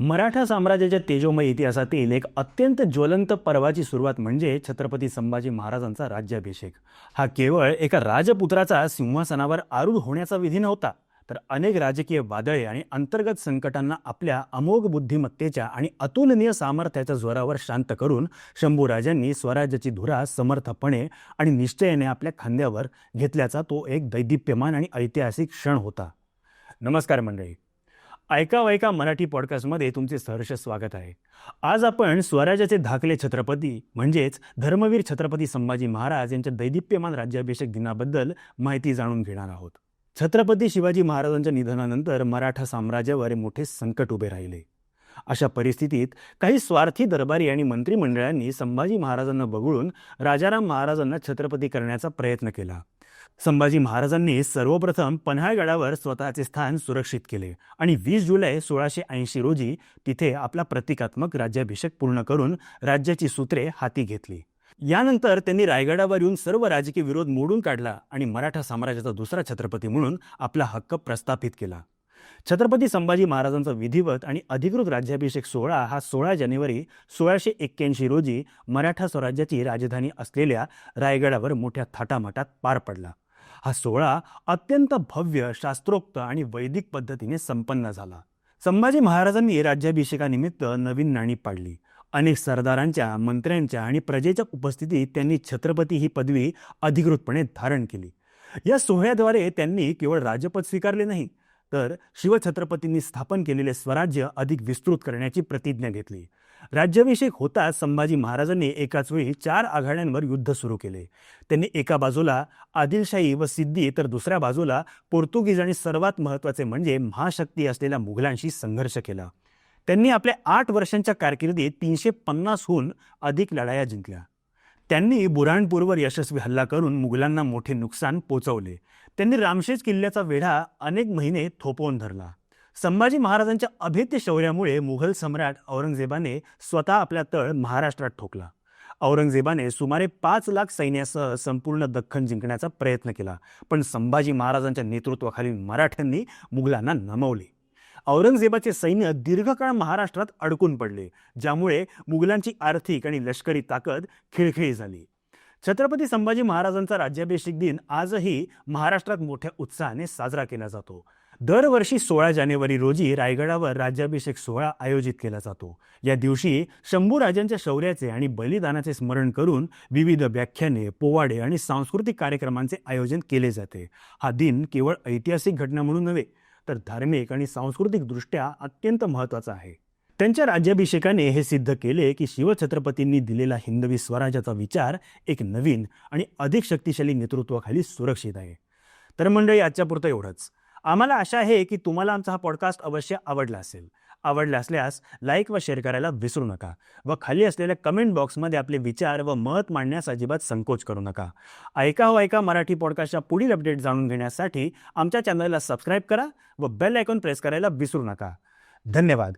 मराठा साम्राज्याच्या तेजोमय इतिहासातील एक अत्यंत ज्वलंत पर्वाची सुरुवात म्हणजे छत्रपती संभाजी महाराजांचा राज्याभिषेक. हा केवळ एका राजपुत्राचा सिंहासनावर आरूढ होण्याचा विधी नव्हता, तर अनेक राजकीय वादळे आणि अंतर्गत संकटांना आपल्या अमोघ बुद्धिमत्तेच्या आणि अतुलनीय सामर्थ्याच्या जोरावर शांत करून शंभूराजांनी स्वराज्याची धुरा समर्थपणे आणि निश्चयाने आपल्या खांद्यावर घेतल्याचा तो एक दैदिप्यमान आणि ऐतिहासिक क्षण होता. नमस्कार मंडळी, ऐका वैका मराठी पॉडकास्टमध्ये तुमचे सहर्ष स्वागत आहे. आज आपण स्वराज्याचे धाकले छत्रपती म्हणजेच धर्मवीर छत्रपती संभाजी महाराज यांच्या दैदिप्यमान राज्याभिषेक दिनाबद्दल माहिती जाणून घेणार आहोत. छत्रपती शिवाजी महाराजांच्या निधनानंतर मराठा साम्राज्यावर मोठे संकट उभे राहिले. अशा परिस्थितीत काही स्वार्थी दरबारी आणि मंत्रिमंडळांनी संभाजी महाराजांना वगळून राजाराम महाराजांना छत्रपती करण्याचा प्रयत्न केला. संभाजी महाराजांनी सर्वप्रथम पन्हाळगडावर स्वतःचे स्थान सुरक्षित केले आणि 20 जुलै 1680 रोजी तिथे आपला प्रतिकात्मक राज्याभिषेक पूर्ण करून राज्याची सूत्रे हाती घेतली. यानंतर त्यांनी रायगडावर येऊन सर्व राजकीय विरोध मोडून काढला आणि मराठा साम्राज्याचा दुसरा छत्रपती म्हणून आपला हक्क प्रस्थापित केला. छत्रपती संभाजी महाराजांचा विधिवत आणि अधिकृत राज्याभिषेक सोहळा हा 16 जानेवारी 1681 रोजी मराठा स्वराज्याची राजधानी असलेल्या रायगडावर मोठ्या थाटामाटात पार पडला. हा सोहळा अत्यंत भव्य, शास्त्रोक्त आणि वैदिक पद्धतीने संपन्न झाला. संभाजी महाराजांनी राज्याभिषेकानिमित्त नवीन नाणी पाडली. अनेक सरदारांच्या, मंत्र्यांच्या आणि प्रजेच्या उपस्थितीत त्यांनी छत्रपती ही पदवी अधिकृतपणे धारण केली. या सोहळ्याद्वारे त्यांनी केवळ राजपद स्वीकारले नाही, तर शिवछत्रपतींनी स्थापन केलेले स्वराज्य अधिक विस्तृत करण्याची प्रतिज्ञा घेतली. राज्याभिषेक होताच संभाजी महाराजांनी एकाच वेळी 4 आघाड्यांवर युद्ध सुरू केले. त्यांनी एका बाजूला आदिलशाही व सिद्धी, तर दुसऱ्या बाजूला पोर्तुगीज आणि सर्वात महत्त्वाचे म्हणजे महाशक्ती असलेल्या मुघलांशी संघर्ष केला. त्यांनी आपल्या 8 वर्षांच्या कारकिर्दीत 350हून अधिक लढाया जिंकल्या. त्यांनी बुऱ्हाणपूरवर यशस्वी हल्ला करून मुघलांना मोठे नुकसान पोचवले. त्यांनी रामशेज किल्ल्याचा वेढा अनेक महिने थोपवून धरला. संभाजी महाराजांच्या अभेद्य शौर्यामुळे मुघल सम्राट औरंगजेबाने स्वतः आपला तळ महाराष्ट्रात ठोकला. औरंगजेबाने सुमारे 5 लाख सैन्यासह संपूर्ण दख्खन जिंकण्याचा प्रयत्न केला, पण संभाजी महाराजांच्या नेतृत्वाखालील मराठ्यांनी मुघलांना नमवले. औरंगजेबाचे सैन्य दीर्घकाळ महाराष्ट्रात अडकून पडले, ज्यामुळे मुघलांची आर्थिक आणि लष्करी ताकद खिळखिळी झाली. छत्रपती संभाजी महाराजांचा राज्याभिषेक दिन आजही महाराष्ट्रात मोठ्या उत्साहाने साजरा केला जातो. दरवर्षी 16 जानेवारी रोजी रायगडावर राज्याभिषेक सोहळा आयोजित केला जातो. या दिवशी शंभूराजांच्या शौर्याचे आणि बलिदानाचे स्मरण करून विविध व्याख्याने, पोवाडे आणि सांस्कृतिक कार्यक्रमांचे आयोजन केले जाते. हा दिन केवळ ऐतिहासिक घटना म्हणून नव्हे, तर धार्मिक आणि सांस्कृतिक दृष्ट्या अत्यंत महत्त्वाचा आहे. त्यांच्या राज्याभिषेकाने हे सिद्ध केले की शिवछत्रपतींनी दिलेला हिंदवी स्वराज्याचा विचार एक नवीन आणि अधिक शक्तिशाली नेतृत्वाखाली सुरक्षित आहे. तर मंडळी, आजच्या पुरतं एवढंच. आम्हाला आशा आहे की तुम्हाला आमचा हा पॉडकास्ट अवश्य आवडला असेल. आवडला असल्यास लाईक व शेअर करायला विसरू नका व खाली असलेल्या कमेंट बॉक्समध्ये आपले विचार व मत मांडण्यास अजिबात संकोच करू नका. ऐका मराठी पॉडकास्टच्या पुढील अपडेट जाणून घेण्यासाठी आमच्या चॅनलला सबस्क्राईब करा व बेल आयकॉन प्रेस करायला विसरू नका. धन्यवाद.